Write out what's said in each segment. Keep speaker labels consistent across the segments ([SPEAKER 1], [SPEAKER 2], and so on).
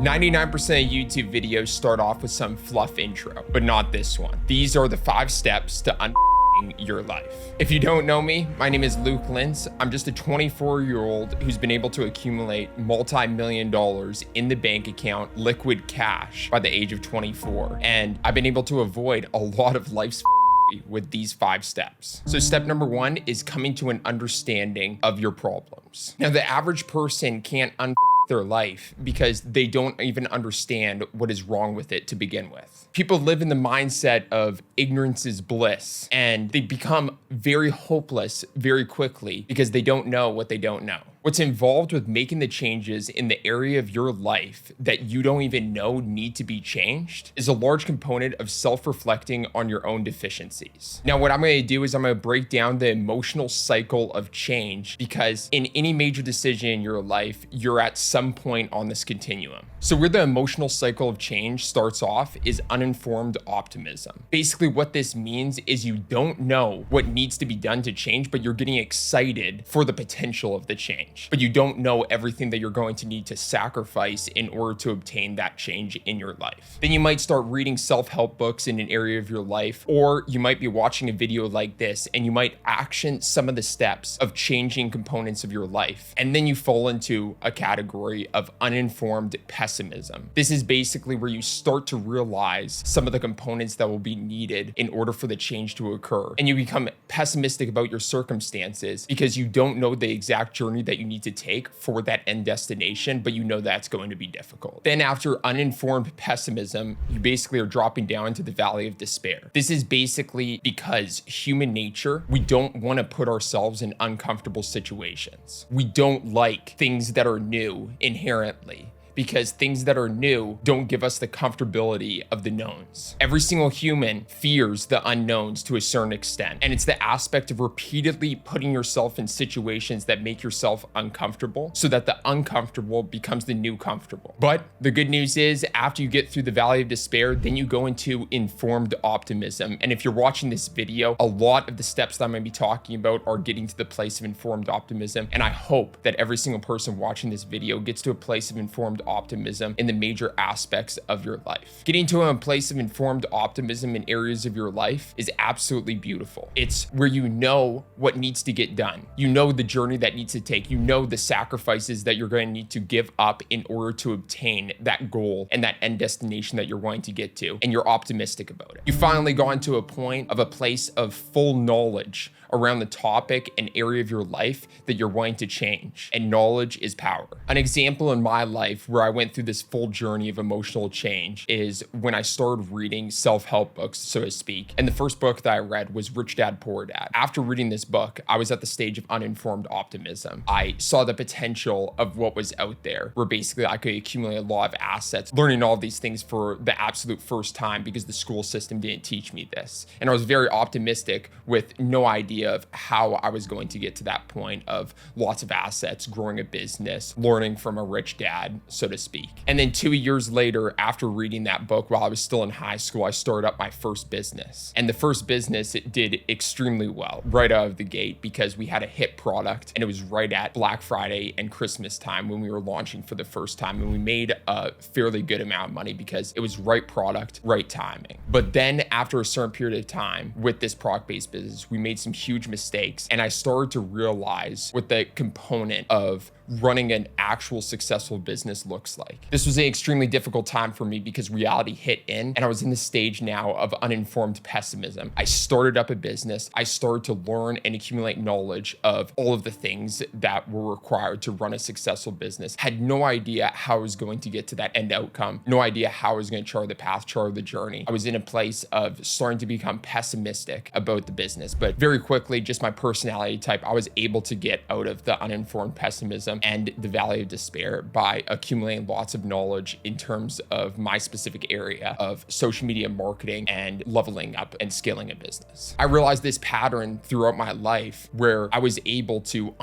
[SPEAKER 1] 99% of YouTube videos start off with some fluff intro, but not this one. These are the 5 steps to your life. If you don't know me, my name is Luke Lintz. I'm just a 24-year-old who's been able to accumulate multi-million dollars in the bank account, liquid cash, by the age of 24. And I've been able to avoid a lot of life's with these 5 steps. So step number 1 is coming to an understanding of your problems. Now, the average person can't their life because they don't even understand what is wrong with it to begin with. People live in the mindset of ignorance is bliss, and they become very hopeless very quickly because they don't know what they don't know. What's involved with making the changes in the area of your life that you don't even know need to be changed is a large component of self-reflecting on your own deficiencies. Now, what I'm going to do is I'm going to break down the emotional cycle of change, because in any major decision in your life, you're at some point on this continuum. So where the emotional cycle of change starts off is uninformed optimism. Basically, what this means is you don't know what needs to be done to change, but you're getting excited for the potential of the change. But you don't know everything that you're going to need to sacrifice in order to obtain that change in your life. Then you might start reading self-help books in an area of your life, or you might be watching a video like this and you might action some of the steps of changing components of your life. And then you fall into a category of uninformed pessimism. This is basically where you start to realize some of the components that will be needed in order for the change to occur. And you become pessimistic about your circumstances because you don't know the exact journey that you need to take for that end destination, but you know that's going to be difficult. Then after uninformed pessimism, you basically are dropping down into the valley of despair. This is basically because human nature, we don't want to put ourselves in uncomfortable situations. We don't like things that are new inherently, because things that are new don't give us the comfortability of the knowns. Every single human fears the unknowns to a certain extent. And it's the aspect of repeatedly putting yourself in situations that make yourself uncomfortable so that the uncomfortable becomes the new comfortable. But the good news is, after you get through the valley of despair, then you go into informed optimism. And if you're watching this video, a lot of the steps that I'm going to be talking about are getting to the place of informed optimism. And I hope that every single person watching this video gets to a place of informed optimism in the major aspects of your life. Getting to a place of informed optimism in areas of your life is absolutely beautiful. It's where you know what needs to get done. You know the journey that needs to take. You know the sacrifices that you're going to need to give up in order to obtain that goal and that end destination that you're wanting to get to, and you're optimistic about it. You finally gone to a point of a place of full knowledge around the topic and area of your life that you're wanting to change. And knowledge is power. An example in my life where I went through this full journey of emotional change is when I started reading self-help books, so to speak. And the first book that I read was Rich Dad, Poor Dad. After reading this book, I was at the stage of uninformed optimism. I saw the potential of what was out there, where basically I could accumulate a lot of assets, learning all these things for the absolute first time because the school system didn't teach me this. And I was very optimistic with no idea of how I was going to get to that point of lots of assets, growing a business, learning from a rich dad, so to speak. And then 2 years later, after reading that book while I was still in high school, I started up my first business. And the first business, it did extremely well right out of the gate because we had a hit product, and it was right at Black Friday and Christmas time when we were launching for the first time. And we made a fairly good amount of money because it was right product, right timing. But then after a certain period of time with this product-based business, we made some huge mistakes, and I started to realize what the component of running an actual successful business looks like. This was an extremely difficult time for me because reality hit in, and I was in the stage now of uninformed pessimism. I started up a business. I started to learn and accumulate knowledge of all of the things that were required to run a successful business. Had no idea how I was going to get to that end outcome. No idea how I was going to chart the path, chart the journey. I was in a place of starting to become pessimistic about the business, but very quickly, just my personality type, I was able to get out of the uninformed pessimism and the valley of despair by accumulating lots of knowledge in terms of my specific area of social media marketing and leveling up and scaling a business. I realized this pattern throughout my life where I was able to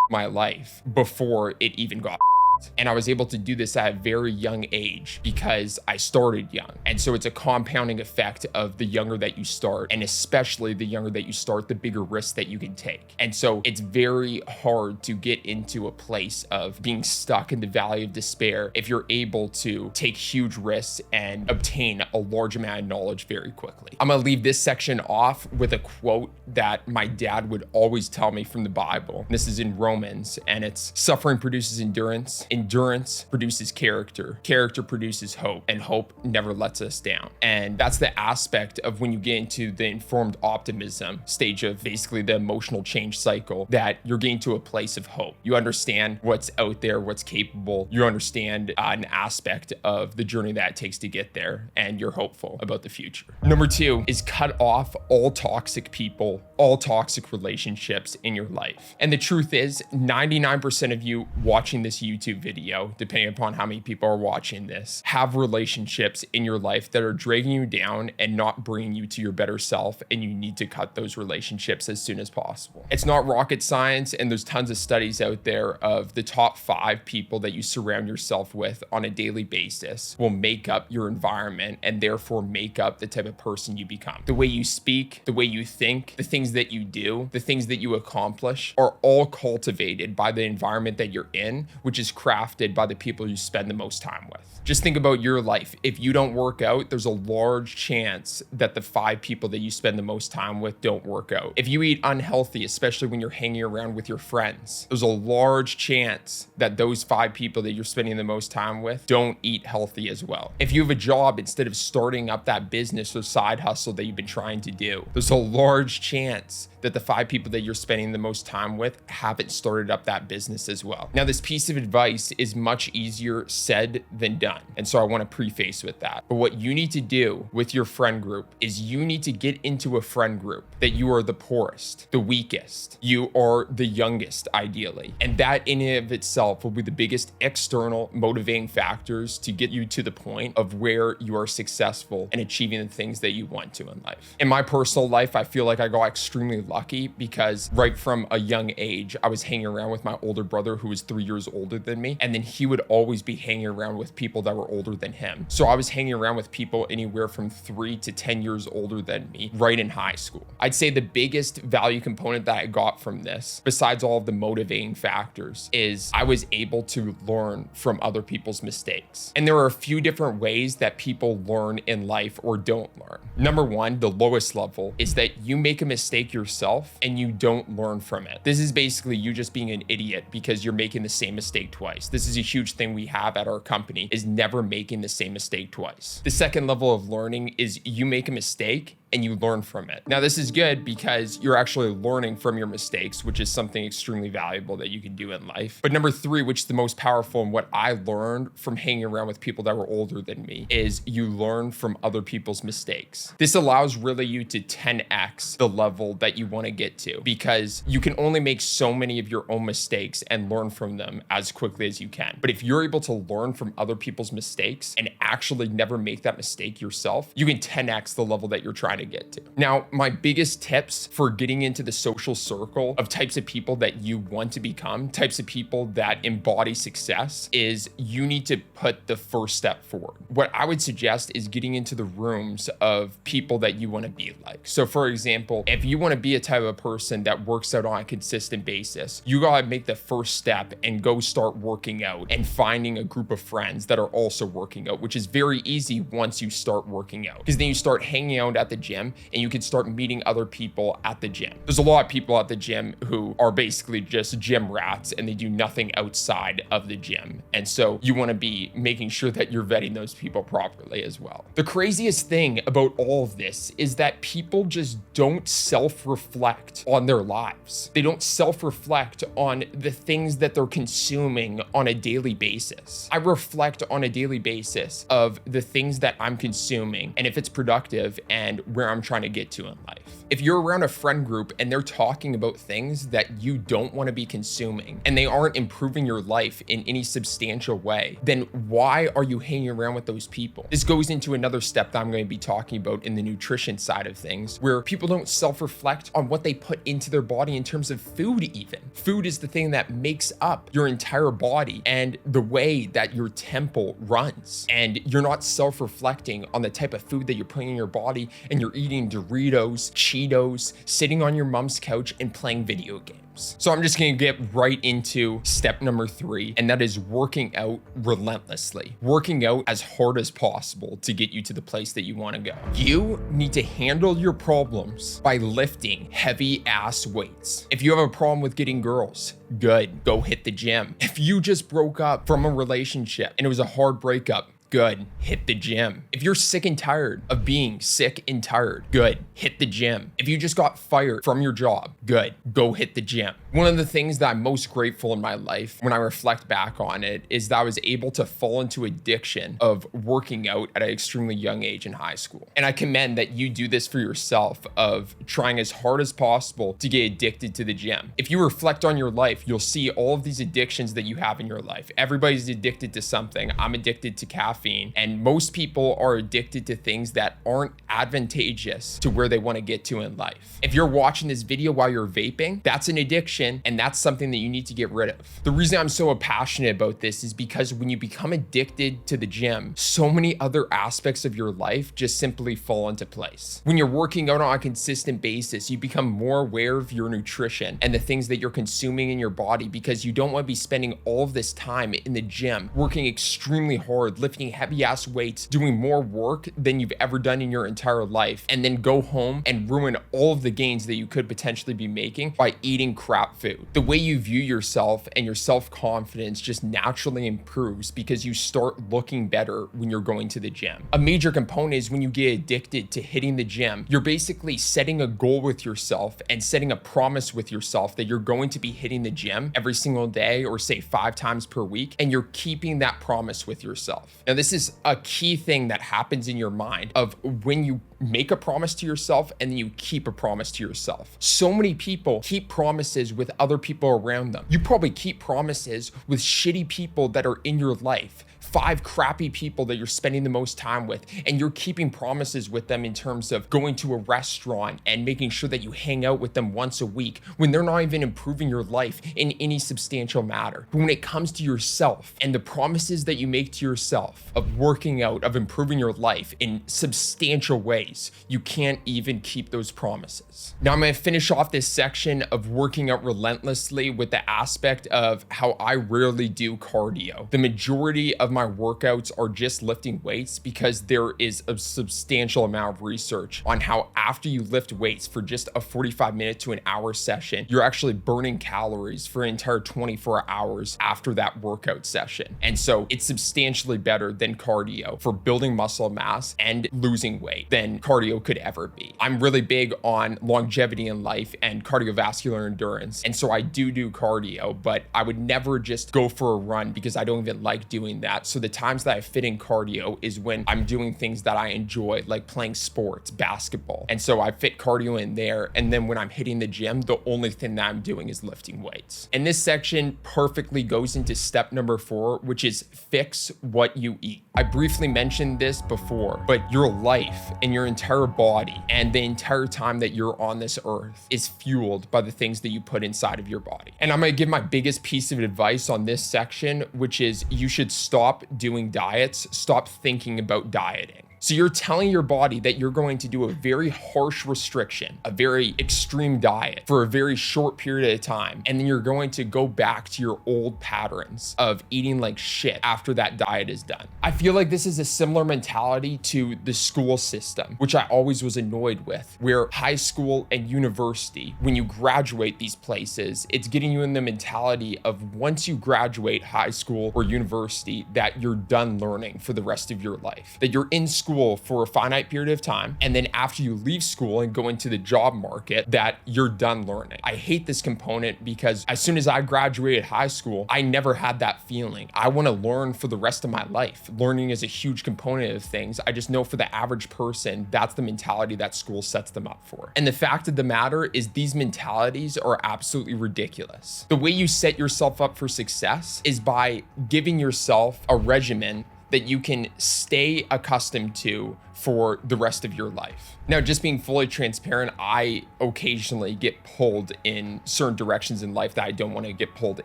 [SPEAKER 1] my life before it even got built. And I was able to do this at a very young age because I started young. And so it's a compounding effect of the younger that you start, and especially the younger that you start, the bigger risks that you can take. And so it's very hard to get into a place of being stuck in the valley of despair if you're able to take huge risks and obtain a large amount of knowledge very quickly. I'm gonna leave this section off with a quote that my dad would always tell me from the Bible. This is in Romans, and it's suffering produces endurance, endurance produces character, character produces hope, and hope never lets us down. And that's the aspect of when you get into the informed optimism stage of basically the emotional change cycle, that you're getting to a place of hope. You understand what's out there, what's capable. You understand an aspect of the journey that it takes to get there, and you're hopeful about the future. Number 2 is cut off all toxic people, all toxic relationships in your life. And the truth is, 99% of you watching this YouTube video, depending upon how many people are watching this, have relationships in your life that are dragging you down and not bringing you to your better self, and you need to cut those relationships as soon as possible. It's not rocket science, and there's tons of studies out there of the top 5 people that you surround yourself with on a daily basis will make up your environment, and therefore make up the type of person you become. The way you speak, the way you think, the things that you do, the things that you accomplish are all cultivated by the environment that you're in, which is crafted by the people you spend the most time with. Just think about your life. If you don't work out, there's a large chance that the 5 people that you spend the most time with don't work out. If you eat unhealthy, especially when you're hanging around with your friends, there's a large chance that those 5 people that you're spending the most time with don't eat healthy as well. If you have a job, instead of starting up that business or side hustle that you've been trying to do, there's a large chance that the 5 people that you're spending the most time with haven't started up that business as well. Now, this piece of advice is much easier said than done. And so I want to preface with that. But what you need to do with your friend group is you need to get into a friend group that you are the poorest, the weakest, you are the youngest, ideally. And that in and of itself will be the biggest external motivating factors to get you to the point of where you are successful and achieving the things that you want to in life. In my personal life, I feel like I got extremely lucky because right from a young age, I was hanging around with my older brother who was 3 years older than me. And then he would always be hanging around with people that were older than him. So I was hanging around with people anywhere from 3 to 10 years older than me right in high school. I'd say the biggest value component that I got from this, besides all of the motivating factors, is I was able to learn from other people's mistakes. And there are a few different ways that people learn in life or don't learn. Number 1, the lowest level, is that you make a mistake yourself and you don't learn from it. This is basically you just being an idiot because you're making the same mistake twice. This is a huge thing we have at our company, is never making the same mistake twice. The second level of learning is you make a mistake and you learn from it. Now, this is good because you're actually learning from your mistakes, which is something extremely valuable that you can do in life. But number 3, which is the most powerful and what I learned from hanging around with people that were older than me, is you learn from other people's mistakes. This allows really you to 10x the level that you want to get to, because you can only make so many of your own mistakes and learn from them as quickly as you can. But if you're able to learn from other people's mistakes and actually never make that mistake yourself, you can 10x the level that you're trying to get to. Now, my biggest tips for getting into the social circle of types of people that you want to become, types of people that embody success, is you need to put the first step forward. What I would suggest is getting into the rooms of people that you want to be like. So for example, if you want to be a type of person that works out on a consistent basis, you gotta make the first step and go start working out and finding a group of friends that are also working out, which is very easy once you start working out, because then you start hanging out at the gym and you can start meeting other people at the gym. There's a lot of people at the gym who are basically just gym rats and they do nothing outside of the gym. And so you want to be making sure that you're vetting those people properly as well. The craziest thing about all of this is that people just don't self-reflect on their lives. They don't self-reflect on the things that they're consuming on a daily basis. I reflect on a daily basis balance of the things that I'm consuming and if it's productive and where I'm trying to get to in life. If you're around a friend group and they're talking about things that you don't want to be consuming and they aren't improving your life in any substantial way, then why are you hanging around with those people? This goes into another step that I'm going to be talking about in the nutrition side of things, where people don't self-reflect on what they put into their body in terms of food even. Food is the thing that makes up your entire body and the way that your temple runs. And you're not self-reflecting on the type of food that you're putting in your body, and you're eating Doritos, Cheetos, sitting on your mom's couch and playing video games. So I'm just gonna get right into step number 3, and that is working out relentlessly. Working out as hard as possible to get you to the place that you wanna go. You need to handle your problems by lifting heavy ass weights. If you have a problem with getting girls, good, go hit the gym. If you just broke up from a relationship and it was a hard breakup, good, hit the gym. If you're sick and tired of being sick and tired, good, hit the gym. If you just got fired from your job, good, go hit the gym. One of the things that I'm most grateful in my life when I reflect back on it is that I was able to fall into addiction of working out at an extremely young age in high school. And I commend that you do this for yourself, of trying as hard as possible to get addicted to the gym. If you reflect on your life, you'll see all of these addictions that you have in your life. Everybody's addicted to something. I'm addicted to caffeine, and most people are addicted to things that aren't advantageous to where they want to get to in life. If you're watching this video while you're vaping, that's an addiction, and that's something that you need to get rid of. The reason I'm so passionate about this is because when you become addicted to the gym, so many other aspects of your life just simply fall into place. When you're working out on a consistent basis, you become more aware of your nutrition and the things that you're consuming in your body, because you don't want to be spending all of this time in the gym working extremely hard, lifting heavy ass weights, doing more work than you've ever done in your entire life, and then go home and ruin all of the gains that you could potentially be making by eating crap food. The way you view yourself and your self-confidence just naturally improves because you start looking better when you're going to the gym. A major component is when you get addicted to hitting the gym, you're basically setting a goal with yourself and setting a promise with yourself that you're going to be hitting the gym every single day, or say 5 times per week, and you're keeping that promise with yourself. Now, this is a key thing that happens in your mind of when you make a promise to yourself and then you keep a promise to yourself. So many people keep promises with other people around them. You probably keep promises with shitty people that are in your life. 5 crappy people that you're spending the most time with, and you're keeping promises with them in terms of going to a restaurant and making sure that you hang out with them once a week when they're not even improving your life in any substantial matter. But when it comes to yourself and the promises that you make to yourself of working out, of improving your life in substantial ways, you can't even keep those promises. Now I'm going to finish off this section of working out relentlessly with the aspect of how I rarely do cardio. The majority of my workouts are just lifting weights, because there is a substantial amount of research on how after you lift weights for just a 45-minute to an hour session, you're actually burning calories for an entire 24 hours after that workout session. And so it's substantially better than cardio for building muscle mass and losing weight than cardio could ever be. I'm really big on longevity in life and cardiovascular endurance, and so I do cardio, but I would never just go for a run because I don't even like doing that. So the times that I fit in cardio is when I'm doing things that I enjoy, like playing sports, basketball. And so I fit cardio in there. And then when I'm hitting the gym, the only thing that I'm doing is lifting weights. And this section perfectly goes into step number 4, which is fix what you eat. I briefly mentioned this before, but your life and your entire body and the entire time that you're on this earth is fueled by the things that you put inside of your body. And I'm gonna give my biggest piece of advice on this section, which is you should stop doing diets, stop thinking about dieting. So you're telling your body that you're going to do a very harsh restriction, a very extreme diet for a very short period of time. And then you're going to go back to your old patterns of eating like shit after that diet is done. I feel like this is a similar mentality to the school system, which I always was annoyed with, where high school and university, when you graduate these places, it's getting you in the mentality of once you graduate high school or university, that you're done learning for the rest of your life, that you're in school school for a finite period of time, and then after you leave school and go into the job market, that you're done learning. I hate this component because as soon as I graduated high school, I never had that feeling. I want to learn for the rest of my life. Learning is a huge component of things. I just know for the average person, that's the mentality that school sets them up for. And the fact of the matter is these mentalities are absolutely ridiculous. The way you set yourself up for success is by giving yourself a regimen that you can stay accustomed to for the rest of your life. Now, just being fully transparent, I occasionally get pulled in certain directions in life that I don't want to get pulled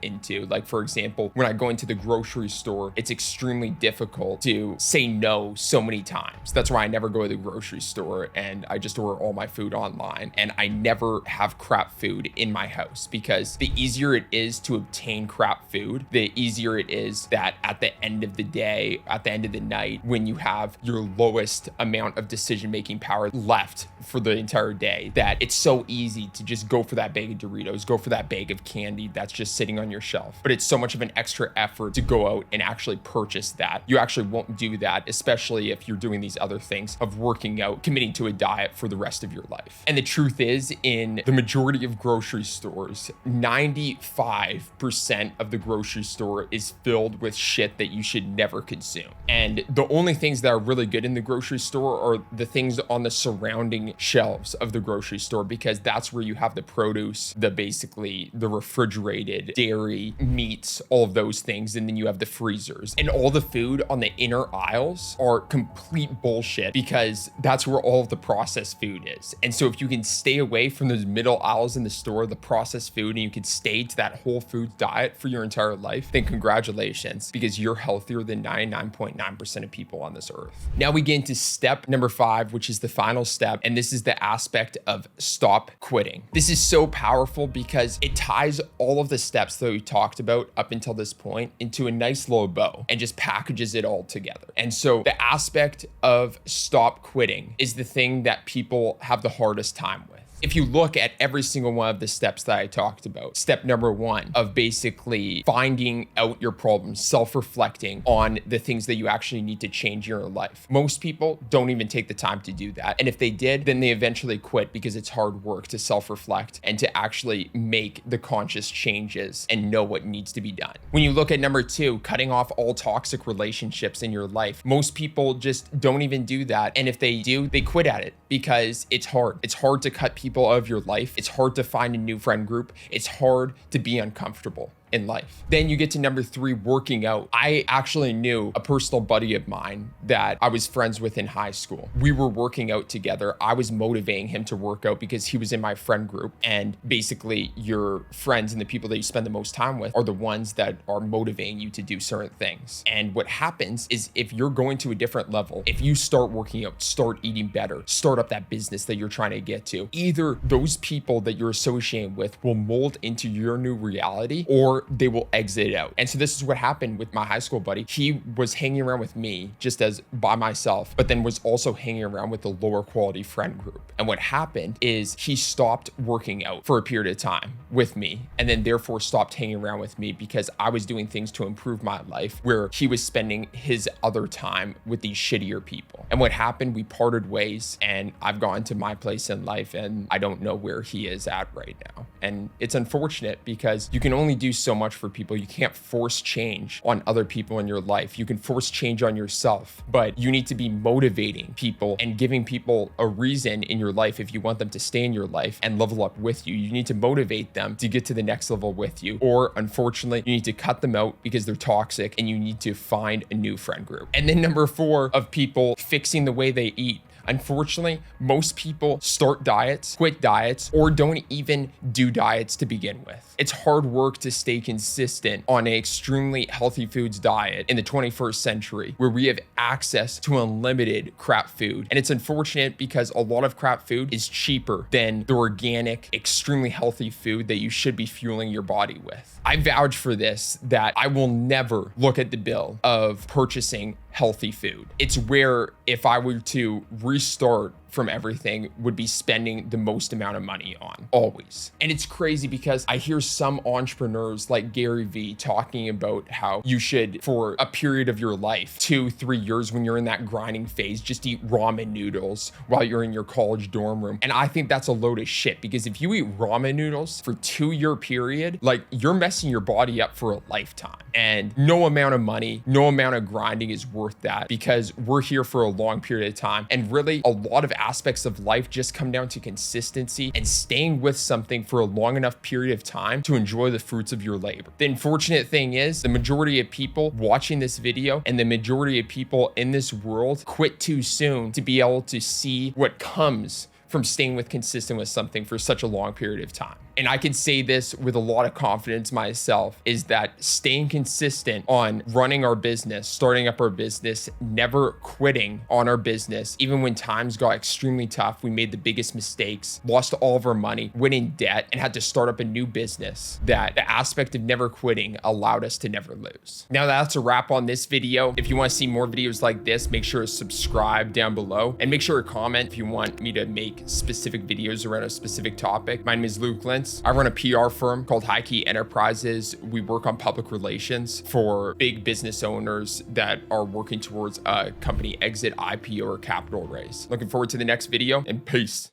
[SPEAKER 1] into. Like, for example, when I go into the grocery store, it's extremely difficult to say no so many times. That's why I never go to the grocery store and I just order all my food online. And I never have crap food in my house, because the easier it is to obtain crap food, the easier it is that at the end of the day, at the end of the night, when you have your lowest amount of decision-making power left for the entire day, that it's so easy to just go for that bag of Doritos, go for that bag of candy that's just sitting on your shelf. But it's so much of an extra effort to go out and actually purchase that. You actually won't do that, especially if you're doing these other things of working out, committing to a diet for the rest of your life. And the truth is, in the majority of grocery stores, 95% of the grocery store is filled with shit that you should never consume. And the only things that are really good in the grocery store are the things on the surrounding shelves of the grocery store, because that's where you have the produce, basically the refrigerated dairy, meats, all of those things. And then you have the freezers, and all the food on the inner aisles are complete bullshit, because that's where all of the processed food is. And so if you can stay away from those middle aisles in the store, the processed food, and you can stay to that whole food diet for your entire life, then congratulations, because you're healthier than 99.9% of people on this earth. Now we get into step number 5, which is the final step. And this is the aspect of stop quitting. This is so powerful because it ties all of the steps that we talked about up until this point into a nice little bow and just packages it all together. And so the aspect of stop quitting is the thing that people have the hardest time with. If you look at every single one of the steps that I talked about, step number 1 of basically finding out your problems, self-reflecting on the things that you actually need to change in your life. Most people don't even take the time to do that. And if they did, then they eventually quit, because it's hard work to self-reflect and to actually make the conscious changes and know what needs to be done. When you look at number 2, cutting off all toxic relationships in your life, most people just don't even do that. And if they do, they quit at it because it's hard. It's hard to cut people out of your life. It's hard to find a new friend group. It's hard to be uncomfortable in life. Then you get to number 3, working out. I actually knew a personal buddy of mine that I was friends with in high school. We were working out together. I was motivating him to work out because he was in my friend group. And basically your friends and the people that you spend the most time with are the ones that are motivating you to do certain things. And what happens is, if you're going to a different level, if you start working out, start eating better, start up that business that you're trying to get to, either those people that you're associating with will mold into your new reality, or they will exit out. And so this is what happened with my high school buddy. He was hanging around with me just as by myself, but then was also hanging around with the lower quality friend group. And what happened is he stopped working out for a period of time with me, and then therefore stopped hanging around with me because I was doing things to improve my life, where he was spending his other time with these shittier people. And what happened, we parted ways, and I've gone to my place in life, and I don't know where he is at right now. And it's unfortunate, because you can only do so much for people. You can't force change on other people in your life. You can force change on yourself, but you need to be motivating people and giving people a reason in your life if you want them to stay in your life and level up with you. You need to motivate them to get to the next level with you. Or unfortunately, you need to cut them out because they're toxic, and you need to find a new friend group. And then number 4 of people fixing the way they eat. Unfortunately, most people start diets, quit diets, or don't even do diets to begin with. It's hard work to stay consistent on an extremely healthy foods diet in the 21st century, where we have access to unlimited crap food. And it's unfortunate because a lot of crap food is cheaper than the organic, extremely healthy food that you should be fueling your body with. I vouch for this, that I will never look at the bill of purchasing healthy food. It's where if I were to restart from everything, would be spending the most amount of money on, always. And it's crazy because I hear some entrepreneurs like Gary Vee talking about how you should, for a period of your life, 2-3 years when you're in that grinding phase, just eat ramen noodles while you're in your college dorm room. And I think that's a load of shit, because if you eat ramen noodles for 2-year period, like, you're messing your body up for a lifetime. And no amount of money, no amount of grinding is worth that, because we're here for a long period of time. And really, a lot of aspects of life just come down to consistency and staying with something for a long enough period of time to enjoy the fruits of your labor. The unfortunate thing is, the majority of people watching this video and the majority of people in this world quit too soon to be able to see what comes from staying consistent with something for such a long period of time. And I can say this with a lot of confidence myself, is that staying consistent on running our business, starting up our business, never quitting on our business, even when times got extremely tough, we made the biggest mistakes, lost all of our money, went in debt, and had to start up a new business, that the aspect of never quitting allowed us to never lose. Now that's a wrap on this video. If you want to see more videos like this, make sure to subscribe down below, and make sure to comment if you want me to make specific videos around a specific topic. My name is Luke Lentz. I run a PR firm called cked Enterprises. We work on public relations for big business owners that are working towards a company exit, IPO, or capital raise. Looking forward to the next video, and peace.